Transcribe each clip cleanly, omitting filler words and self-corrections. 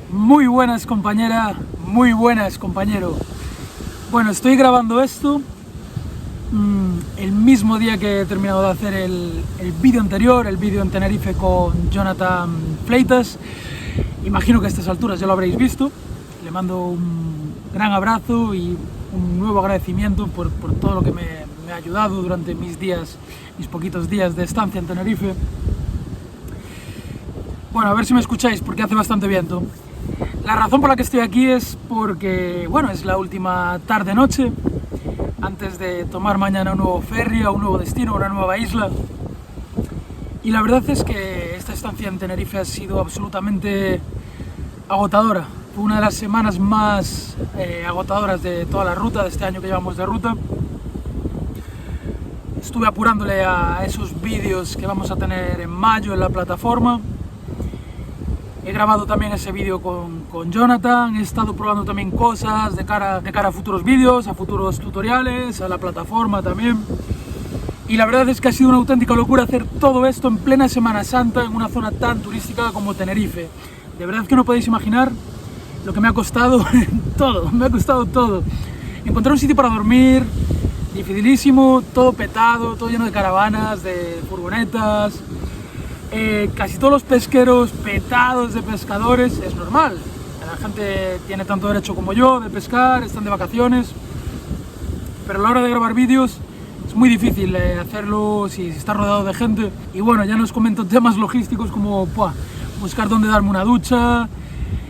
Muy buenas compañera, muy buenas compañero. Bueno, estoy grabando esto el mismo día que he terminado de hacer el vídeo anterior, el vídeo en Tenerife con Jonathan Fleitas. Imagino que a estas alturas ya lo habréis visto. Le mando un gran abrazo y un nuevo agradecimiento por todo lo que me ha ayudado durante mis poquitos días de estancia en Tenerife. Bueno, a ver si me escucháis porque hace bastante viento. La razón por la que estoy aquí es porque, bueno, es la última tarde-noche antes de tomar mañana un nuevo ferry a un nuevo destino, a una nueva isla. Y la verdad es que esta estancia en Tenerife ha sido absolutamente agotadora. Fue una de las semanas más agotadoras de toda la ruta, de este año que llevamos de ruta. Estuve apurándole a esos vídeos que vamos a tener en mayo en la plataforma. He grabado también ese vídeo con Jonathan, he estado probando también cosas de cara a futuros vídeos, a futuros tutoriales, a la plataforma también. Y la verdad es que ha sido una auténtica locura hacer todo esto en plena Semana Santa en una zona tan turística como Tenerife. De verdad que no podéis imaginar lo que me ha costado todo, me ha costado todo. Encontrar un sitio para dormir, dificilísimo, todo petado, todo lleno de caravanas, de furgonetas. Casi todos los pesqueros petados de pescadores, es normal. La gente tiene tanto derecho como yo de pescar, están de vacaciones. Pero a la hora de grabar vídeos es muy difícil hacerlo si está rodeado de gente. Y bueno, ya no os comento temas logísticos como buscar dónde darme una ducha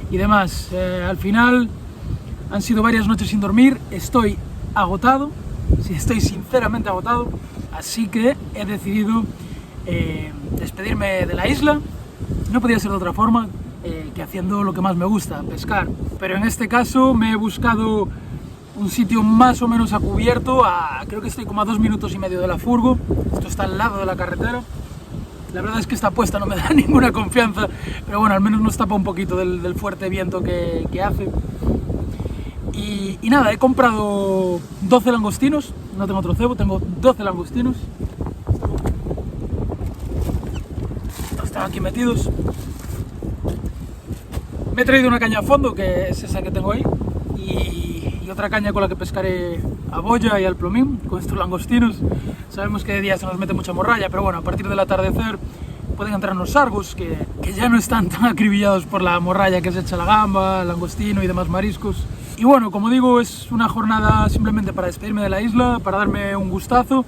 y demás. Al final han sido varias noches sin dormir, estoy agotado, sí, estoy sinceramente agotado. Así que he decidido despedirme de la isla. No podía ser de otra forma que haciendo lo que más me gusta, pescar. Pero en este caso me he buscado un sitio más o menos a cubierto, creo que estoy como a 2 minutos y medio de la furgo. Esto está al lado de la carretera. La verdad es que esta apuesta no me da ninguna confianza, pero bueno, al menos nos tapa un poquito del fuerte viento que hace. Y nada, he comprado 12 langostinos, no tengo otro cebo, tengo 12 langostinos. Están aquí metidos. Me he traído una caña a fondo, que es esa que tengo ahí, y otra caña con la que pescaré a boya y al plomín con estos langostinos. Sabemos que de día se nos mete mucha morralla, pero bueno, a partir del atardecer pueden entrar unos sargos que ya no están tan acribillados por la morralla que se echa la gamba, el langostino y demás mariscos. Y bueno, como digo, es una jornada simplemente para despedirme de la isla, para darme un gustazo.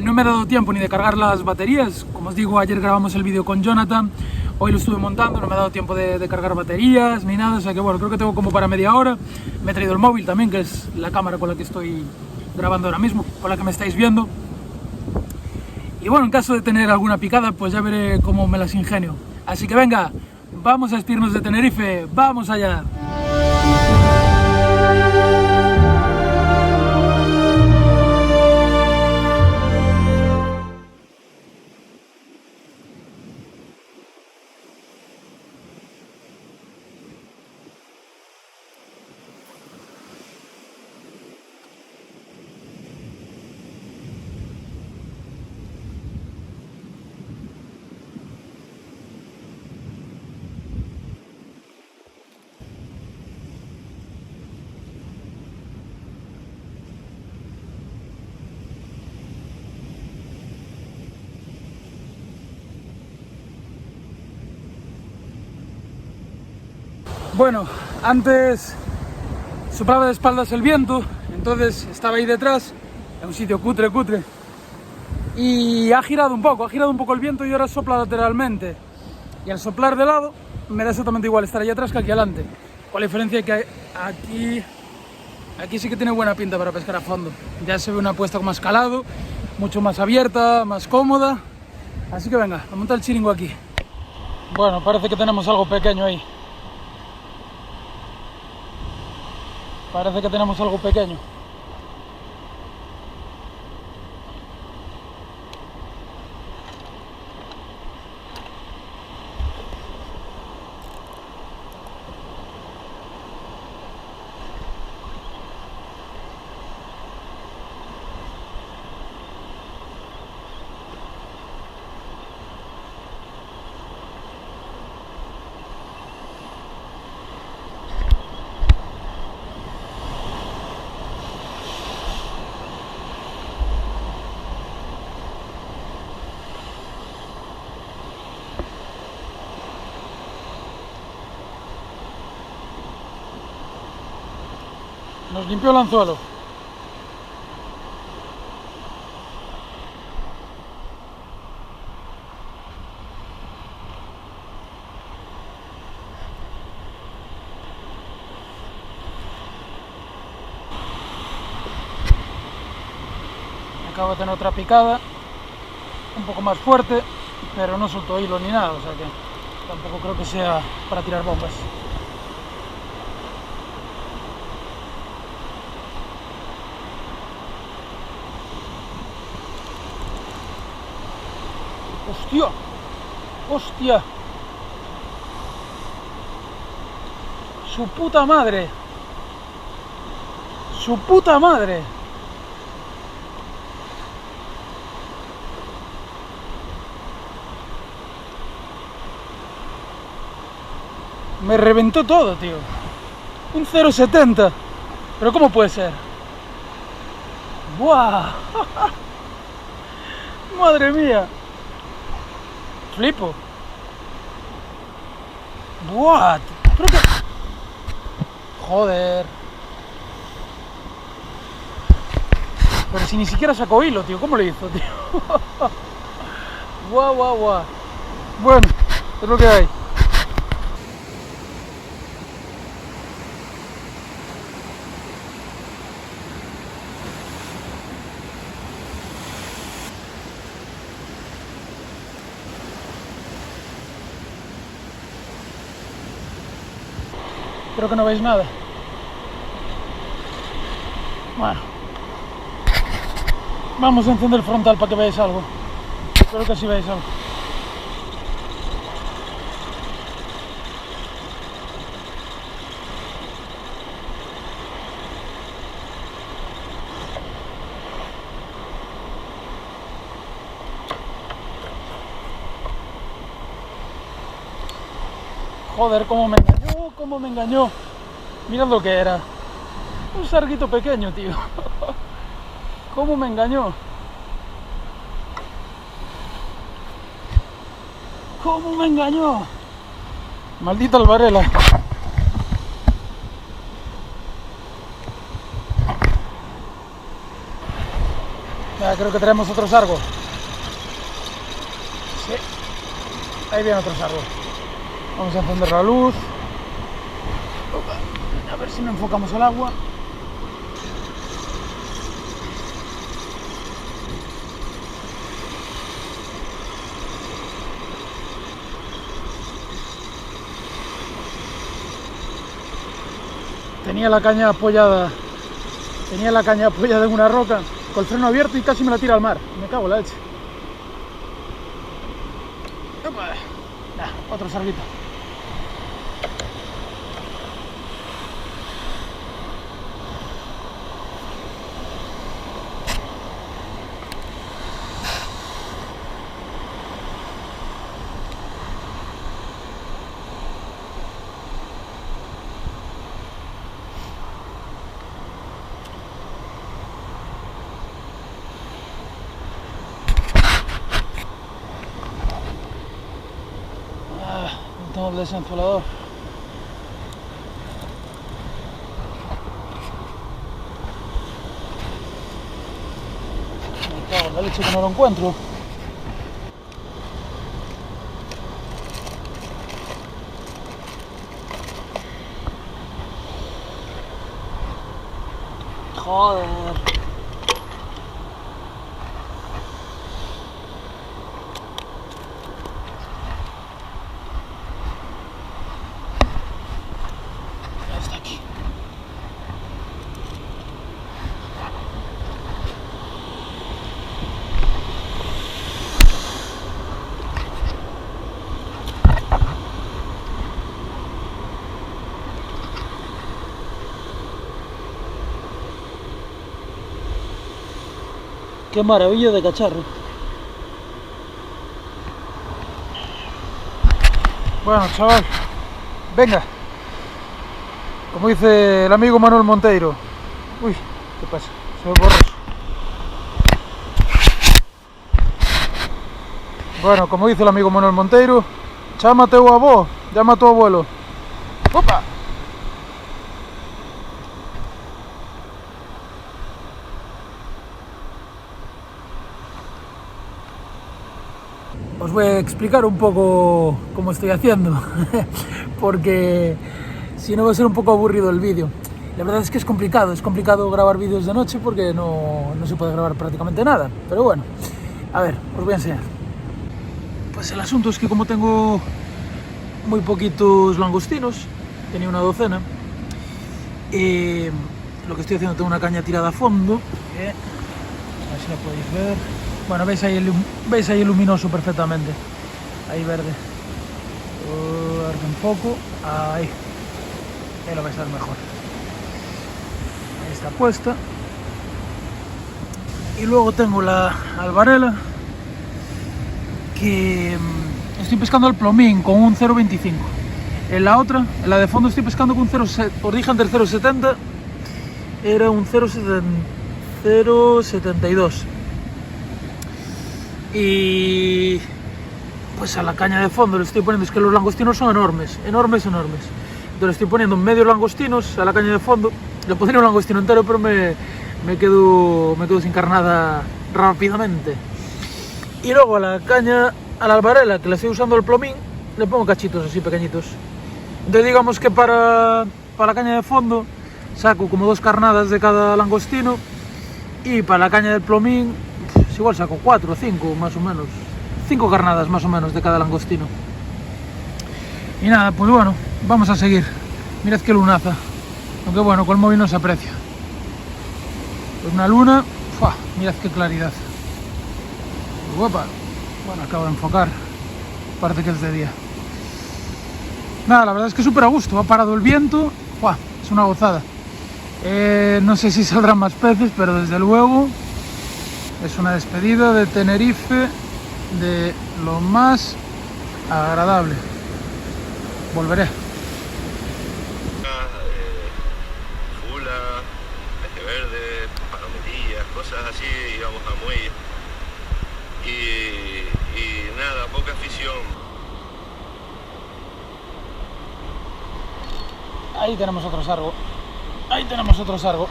No me ha dado tiempo ni de cargar las baterías. Como os digo, ayer grabamos el vídeo con Jonathan, hoy lo estuve montando, no me ha dado tiempo de cargar baterías ni nada, o sea que bueno, creo que tengo como para media hora. Me he traído el móvil también, que es la cámara con la que estoy grabando ahora mismo, con la que me estáis viendo. Y bueno, en caso de tener alguna picada, pues ya veré cómo me las ingenio. Así que venga, vamos a despedirnos de Tenerife, ¡vamos allá! Bueno, antes soplaba de espaldas el viento, entonces estaba ahí detrás, en un sitio cutre, y ha girado un poco el viento y ahora sopla lateralmente. Y al soplar de lado me da exactamente igual estar allá atrás que aquí adelante. Con la diferencia que aquí sí que tiene buena pinta para pescar a fondo. Ya se ve una puesta con más calado, mucho más abierta, más cómoda. Así que venga, a montar el chiringo aquí. Bueno, parece que tenemos algo pequeño ahí. Parece que tenemos algo pequeño. Nos limpió el anzuelo. Acabo de tener otra picada, un poco más fuerte, pero no soltó hilo ni nada, o sea que tampoco creo que sea para tirar bombas. ¡Hostia! ¡Hostia! ¡Su puta madre! ¡Su puta madre! Me reventó todo, tío. Un 0,70. ¿Pero cómo puede ser? ¡Buah! ¡Madre mía! Flipo. ¡Buah! Creo que... Joder. Pero si ni siquiera sacó hilo, tío. ¿Cómo lo hizo, tío? ¡Buah, buah, buah! Bueno, es lo que hay. Creo que no veis nada. Bueno. Vamos a encender el frontal para que veáis algo. Espero que así veáis algo. Joder, cómo me engañó. Mirad lo que era. Un sarguito pequeño, tío. Cómo me engañó. Cómo me engañó. Maldita albarela. Ya, creo que tenemos otro sargo. Sí. Ahí viene otro sargo. Vamos a encender la luz. A ver si no enfocamos el agua. Tenía la caña apoyada en una roca, con el freno abierto y casi me la tira al mar. Me cago en la leche. Otro sarguito. Tengo el desenzuelador. Me cago en la leche que no lo encuentro. Joder. Está aquí. Qué maravilla de cacharro. Bueno, chaval, venga. Como dice el amigo Manuel Monteiro. Uy, ¿qué pasa? Se ve borroso. Bueno, como dice el amigo Manuel Monteiro, chámate o avó, llama a tu abuelo. ¡Opa! os voy a explicar un poco cómo estoy haciendo, porque si no va a ser un poco aburrido el vídeo. La verdad es que es complicado grabar vídeos de noche porque no se puede grabar prácticamente nada, pero bueno, a ver, os voy a enseñar. Pues el asunto es que como tengo muy poquitos langostinos, tenía una docena, lo que estoy haciendo, tengo una caña tirada a fondo, a ver si la podéis ver. Bueno, veis ahí el luminoso perfectamente, ahí verde. A ver que enfoco, ahí lo vais a ver mejor. Ahí está puesta. Y luego tengo la albarela, que estoy pescando al plomín con un 0,25. En la otra, en la de fondo, estoy pescando con un 0,7. Os dije antes 0,70, era un 0,72. Y pues a la caña de fondo le estoy poniendo, es que los langostinos son enormes. Entonces le estoy poniendo medio langostinos a la caña de fondo. Le pondría un langostino entero, pero me quedo sin carnada rápidamente. Y luego a la caña, a la albarela, que la estoy usando el plomín, le pongo cachitos así pequeñitos. Entonces digamos que para la caña de fondo saco como 2 carnadas de cada langostino, y para la caña del plomín igual saco 4 o 5 más o menos, 5 carnadas más o menos de cada langostino. Y nada, pues bueno, vamos a seguir. Mirad qué lunaza, aunque bueno, con el móvil no se aprecia. Pues una luna, ¡fua! Mirad qué claridad, guapa. Bueno, acabo de enfocar, parece que es de día. Nada, la verdad es que súper a gusto, ha parado el viento, ¡fua! Es una gozada. No sé si saldrán más peces, pero desde luego es una despedida de Tenerife de lo más agradable. Volveré. Fula, peje verde, palomerillas, cosas así, íbamos a muelle. Y nada, poca afición. Ahí tenemos otro sargo.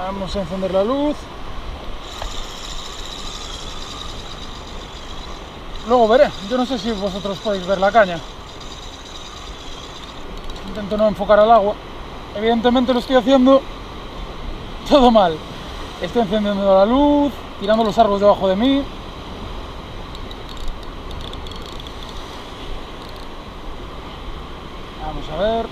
Vamos a encender la luz. Luego veré. Yo no sé si vosotros podéis ver la caña. Intento no enfocar al agua. Evidentemente lo estoy haciendo todo mal. Estoy encendiendo la luz, tirando los árboles debajo de mí. Vamos a ver.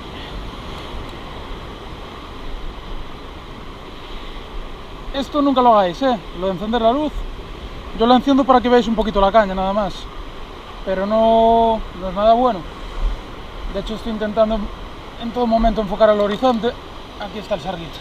Esto nunca lo hagáis, lo de encender la luz. Yo la enciendo para que veáis un poquito la caña, nada más. Pero no es nada bueno. De hecho, estoy intentando en todo momento enfocar al horizonte. Aquí está el sarguito.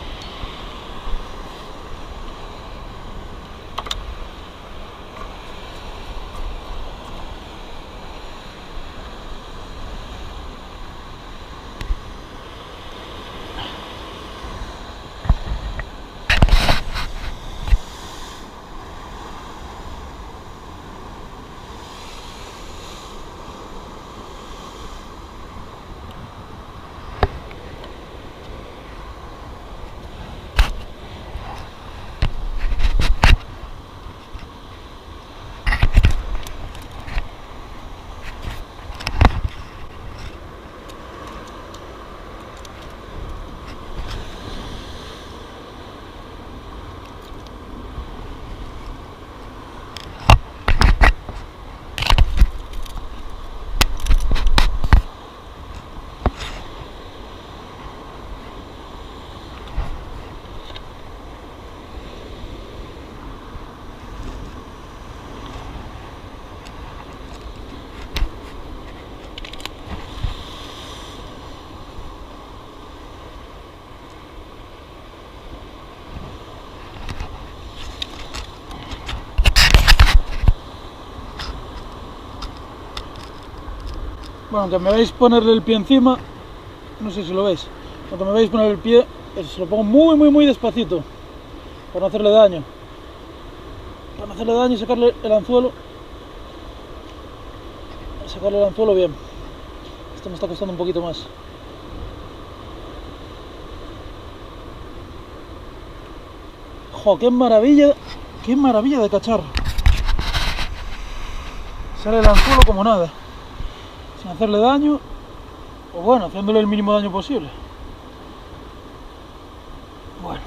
Bueno, que me veis ponerle el pie encima, no sé si lo veis, cuando me veis poner el pie, se lo pongo muy despacito, para no hacerle daño. Y sacarle el anzuelo. Bien. Esto me está costando un poquito más. ¡Jo, qué maravilla de cacharro! sale el anzuelo como nada, sin hacerle daño, o bueno, haciéndole el mínimo daño posible. Bueno,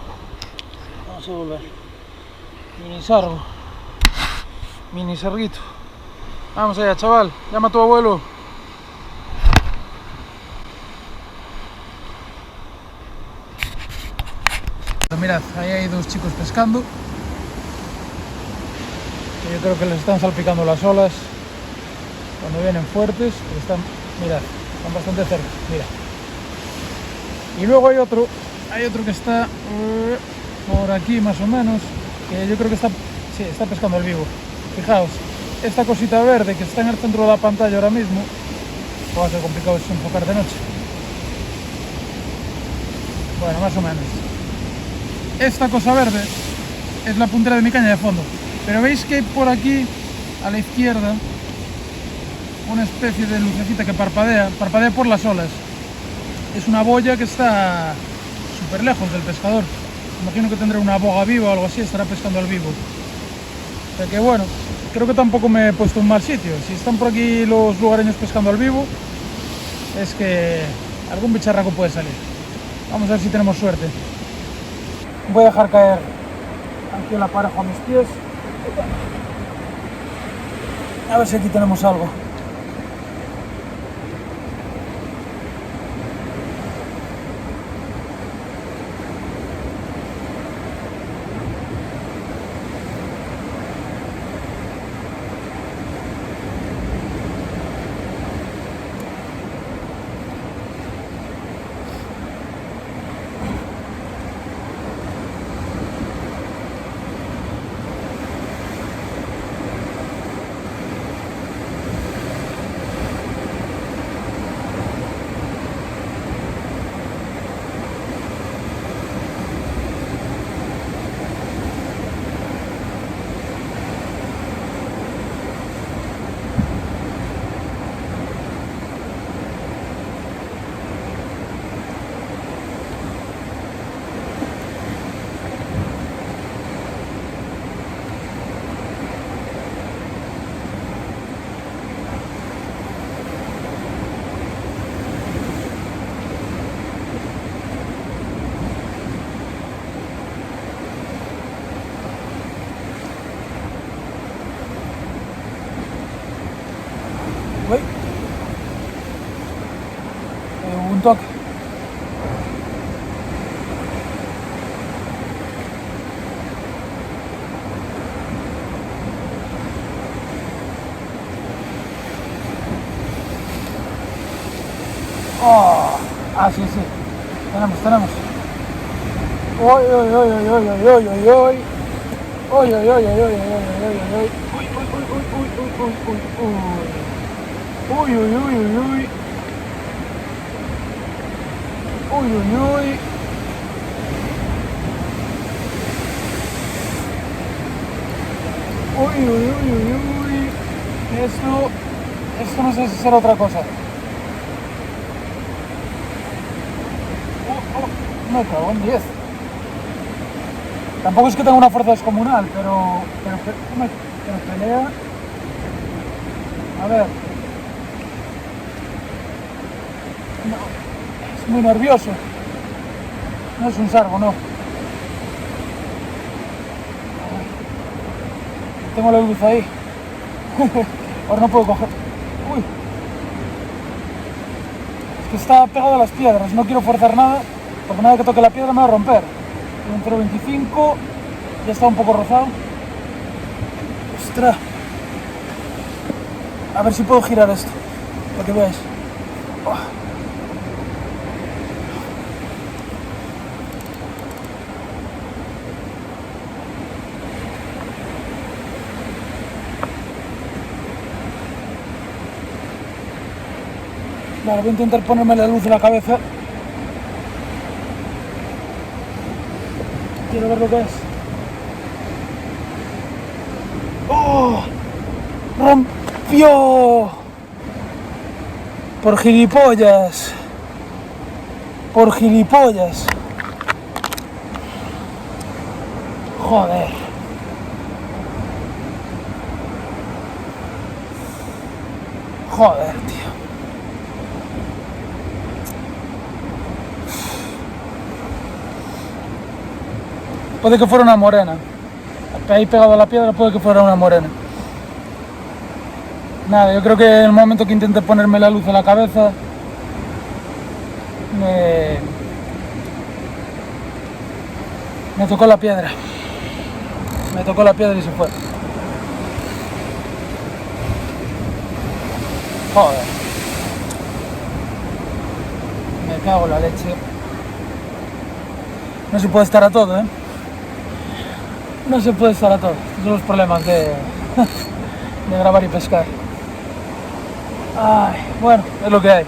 vamos a volver. Mini sargo, mini sarguito. Vamos allá, chaval, llama a tu abuelo. Mirad, ahí hay dos chicos pescando. Yo creo que les están salpicando las olas cuando vienen fuertes. Están, mirad, están bastante cerca, mira. Y luego hay otro que está por aquí más o menos, que yo creo que está, sí, está pescando el vivo. Fijaos, esta cosita verde que está en el centro de la pantalla ahora mismo, va a ser complicado enfocar de noche. Bueno, más o menos. Esta cosa verde es la puntera de mi caña de fondo, pero veis que por aquí a la izquierda una especie de lucecita que parpadea por las olas. Es una boya que está súper lejos del pescador. Imagino que tendrá una boga viva o algo así, estará pescando al vivo. O sea que bueno, creo que tampoco me he puesto en un mal sitio. Si están por aquí los lugareños pescando al vivo, es que algún bicharraco puede salir. Vamos a ver si tenemos suerte. Voy a dejar caer aquí el aparejo a mis pies. A ver si aquí tenemos algo. Uy. Un toque. Oh. Ah, sí, sí. Tenemos. Uy, uy, uy, uy, uy, uy, uy, uy, uy. Uy, uy, uy, uy, uy, uy, uy, uy, uy. Uy, uy, uy, uy, uy. Uy, uy, uy. Uy, uy, uy, uy, uy. Esto no sé si será otra cosa. Me cago en 10. Tampoco es que tenga una fuerza descomunal, pero pelea. A ver. No, es muy nervioso. No es un sargo, no. Tengo la luz ahí. Ahora no puedo coger. Uy. Es que está pegado a las piedras. No quiero forzar nada, porque nada que toque la piedra me va a romper. Un 0,25. Ya está un poco rozado. Ostras. A ver si puedo girar esto, para que veáis. Oh. Vale, voy a intentar ponerme la luz en la cabeza. Quiero ver lo que es. ¡Oh! ¡Rompió! Por gilipollas. Por gilipollas. Joder. Joder, tío. Puede que fuera una morena. Ahí pegado a la piedra puede que fuera una morena. Nada, yo creo que en el momento que intenté ponerme la luz en la cabeza me tocó la piedra. Me tocó la piedra y se fue. Joder. Me cago en la leche. No se puede estar a todo, ¿eh? No se puede estar a todo. Esos son los problemas de grabar y pescar. Ay, bueno, es lo que hay.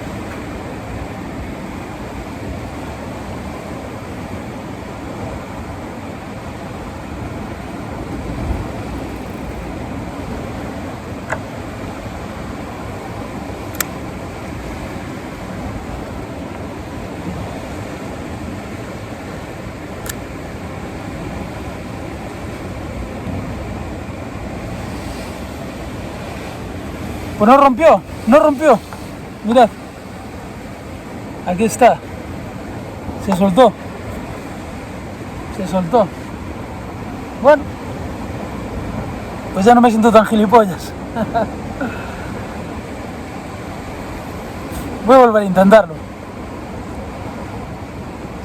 Pues no rompió, no rompió. Mirad. Aquí está. Se soltó. Se soltó. Bueno. Pues ya no me siento tan gilipollas. Voy a volver a intentarlo.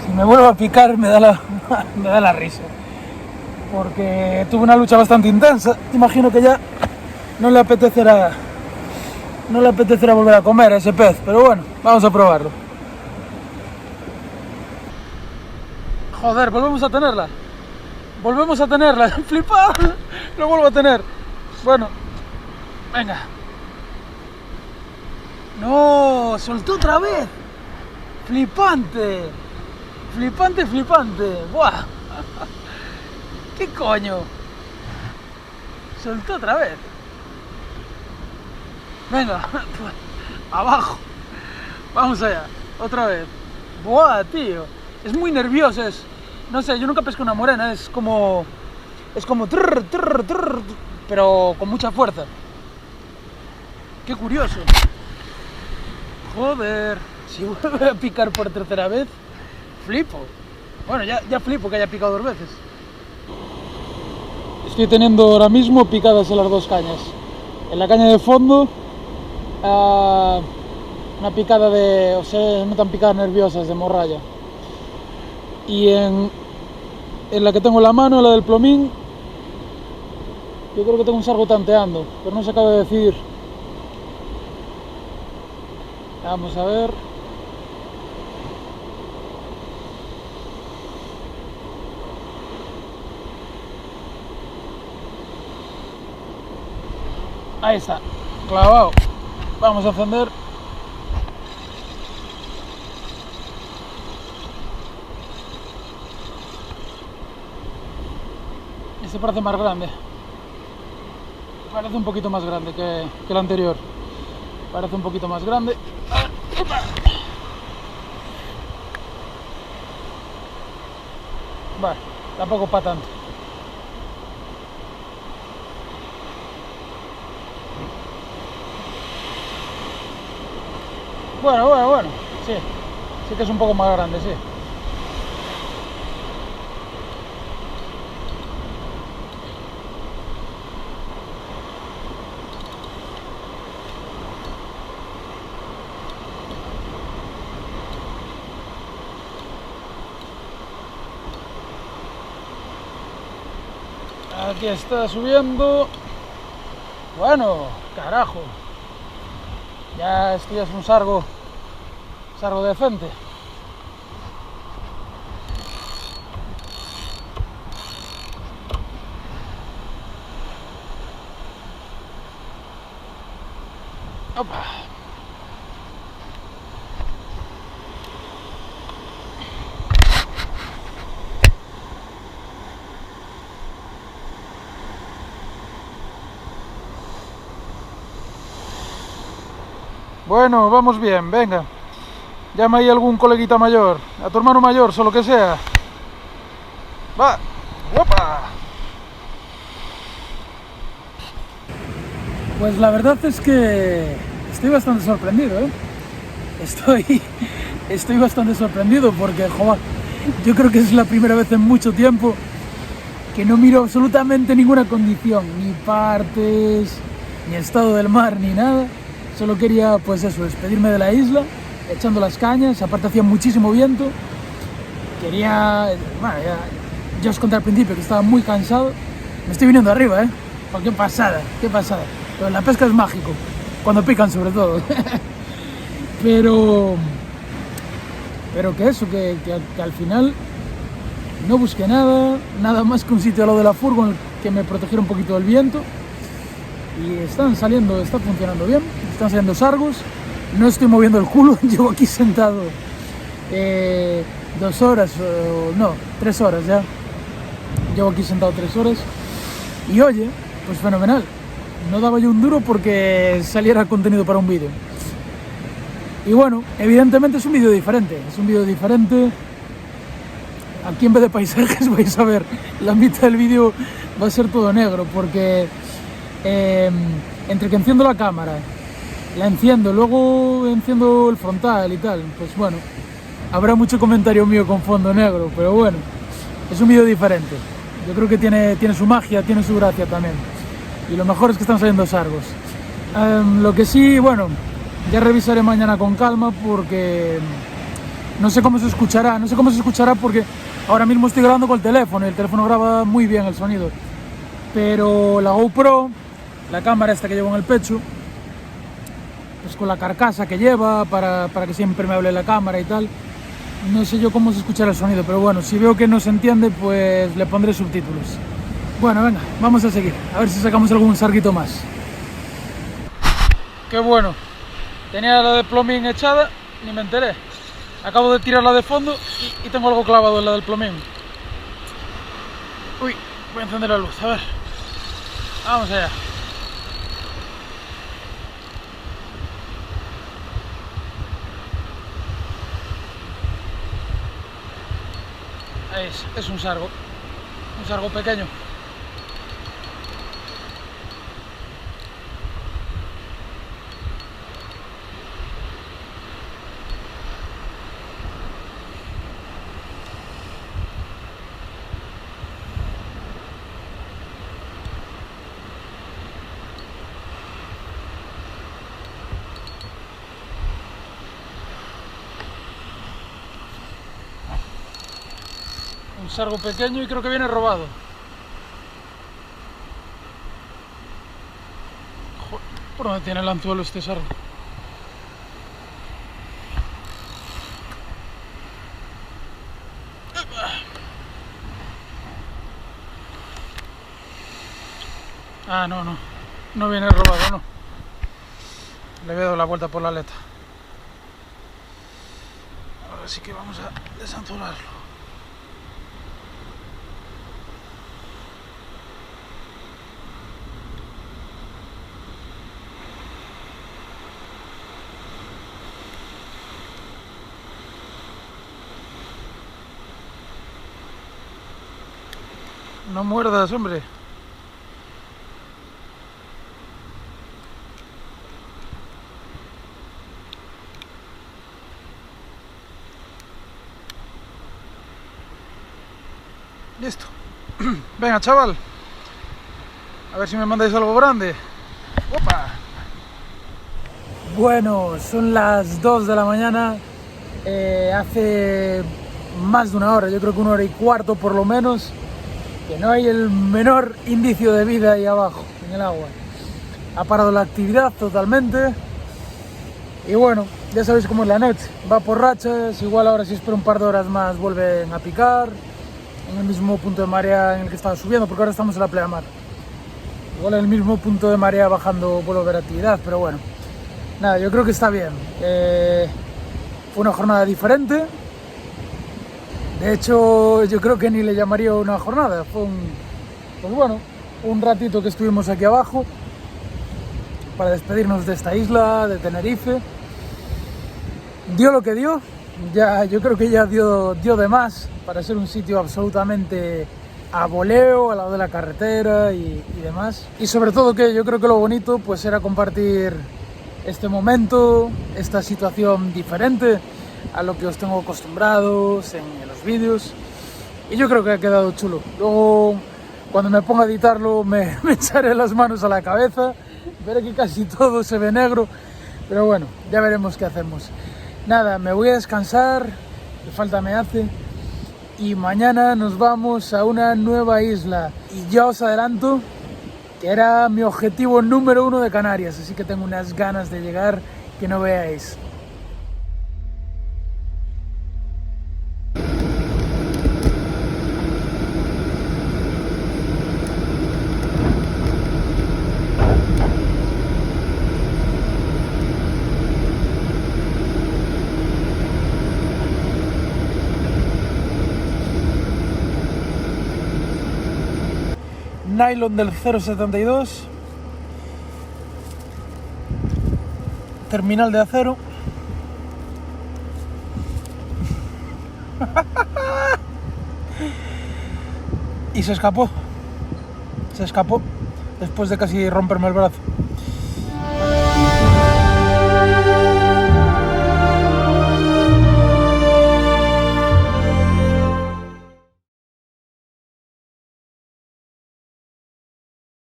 Si me vuelvo a picar me da la risa. Porque tuve una lucha bastante intensa. Imagino que ya no le apetecerá volver a comer a ese pez, pero bueno, vamos a probarlo. Joder, volvemos a tenerla. Volvemos a tenerla. Flipado. Lo vuelvo a tener. Bueno, venga. No, soltó otra vez. Flipante. Flipante, flipante. Buah. ¿Qué coño? Soltó otra vez. Venga, abajo. Vamos allá, otra vez. Buah, tío. Es muy nervioso, no sé, yo nunca pesco una morena, es como trrr, trrr, trrr, pero con mucha fuerza. Qué curioso. Joder, si vuelve a picar por tercera vez, flipo. Bueno, ya flipo que haya picado 2 veces. Estoy teniendo ahora mismo picadas en las 2 cañas. En la caña de fondo, una picada o sea, no tan picadas nerviosas, de morralla. Y en la que tengo en la mano, la del plomín, yo creo que tengo un sargo tanteando, pero no se acaba de decidir. Vamos a ver. Ahí está, clavado. Vamos a encender. Este parece más grande. Parece un poquito más grande que el anterior. Parece un poquito más grande. Vale, tampoco para tanto. Bueno, sí que es un poco más grande, sí. Aquí está subiendo. Bueno, carajo. Ya esto ya es un sargo decente. Opa. Bueno, vamos bien, venga. Llama ahí a algún coleguita mayor, a tu hermano mayor, solo que sea. Va, ¡opa! Pues la verdad es que Estoy bastante sorprendido, ¿eh? Estoy bastante sorprendido porque, joder, yo creo que es la primera vez en mucho tiempo que no miro absolutamente ninguna condición, ni partes, ni estado del mar, ni nada. Solo quería, pues eso, despedirme de la isla, echando las cañas. Aparte hacía muchísimo viento. Quería, bueno, ya os conté al principio que estaba muy cansado. Me estoy viniendo arriba, ¿eh? Oh, qué pasada, qué pasada. Pero la pesca es mágico, cuando pican sobre todo. pero que eso, que al final no busqué nada más que un sitio al lado de la furgo que me protegiera un poquito del viento. Y está funcionando bien, están saliendo sargos. No estoy moviendo el culo, llevo aquí sentado 2 horas, no, 3 horas ya. Llevo aquí sentado 3 horas. Y oye, pues fenomenal. No daba yo un duro porque saliera contenido para un vídeo. Y bueno, evidentemente es un vídeo diferente. Aquí en vez de paisajes vais a ver, la mitad del vídeo va a ser todo negro porque entre que enciendo la cámara, la enciendo, luego enciendo el frontal y tal, pues bueno, habrá mucho comentario mío con fondo negro, pero bueno, es un vídeo diferente. Yo creo que tiene su magia, tiene su gracia también. Y lo mejor es que están saliendo sargos. Lo que sí, bueno, ya revisaré mañana con calma porque no sé cómo se escuchará porque ahora mismo estoy grabando con el teléfono y el teléfono graba muy bien el sonido. Pero la GoPro, la cámara esta que llevo en el pecho, pues con la carcasa que lleva para que sea impermeable la cámara y tal, no sé yo cómo se escuchará el sonido, pero bueno, si veo que no se entiende, pues le pondré subtítulos. Bueno, venga, vamos a seguir, a ver si sacamos algún sarguito más. Qué bueno, tenía la de plomín echada, ni me enteré. Acabo de tirarla de fondo y tengo algo clavado en la del plomín. Uy, voy a encender la luz, a ver. Vamos allá. Es un sargo pequeño. Un sargo pequeño y creo que viene robado. Joder, ¿por dónde tiene el anzuelo este sargo? Ah, no viene robado, no. Le voy a dar la vuelta por la aleta. Ahora sí que vamos a desanzularlo. No muerdas, hombre. Listo. Venga, chaval. A ver si me mandáis algo grande. ¡Opa! Bueno, son las 2 de la mañana. Hace más de 1 hora, yo creo que 1 hora y cuarto por lo menos, que no hay el menor indicio de vida ahí abajo, en el agua. Ha parado la actividad totalmente. Y bueno, ya sabéis cómo es la noche. Va por rachas, igual ahora si espero un par de horas más vuelven a picar. En el mismo punto de marea en el que estaba subiendo, porque ahora estamos en la pleamar. Igual en el mismo punto de marea bajando vuelvo a ver actividad, pero bueno. Nada, yo creo que está bien. Fue una jornada diferente. De hecho, yo creo que ni le llamaría una jornada. Fue un ratito que estuvimos aquí abajo para despedirnos de esta isla, de Tenerife. Dio lo que dio. Yo creo que ya dio de más para ser un sitio absolutamente a voleo, al lado de la carretera y demás. Y sobre todo que yo creo que lo bonito pues era compartir este momento, esta situación diferente a lo que os tengo acostumbrados en los vídeos. Y yo creo que ha quedado chulo. Luego, cuando me ponga a editarlo, me echaré las manos a la cabeza. Veré que casi todo se ve negro. Pero bueno, ya veremos qué hacemos. Nada, me voy a descansar, que falta me hace. Y mañana nos vamos a una nueva isla. Y ya os adelanto que era mi objetivo número 1 de Canarias. Así que tengo unas ganas de llegar que no veáis. Nylon del 072, terminal de acero. Y se escapó después de casi romperme el brazo.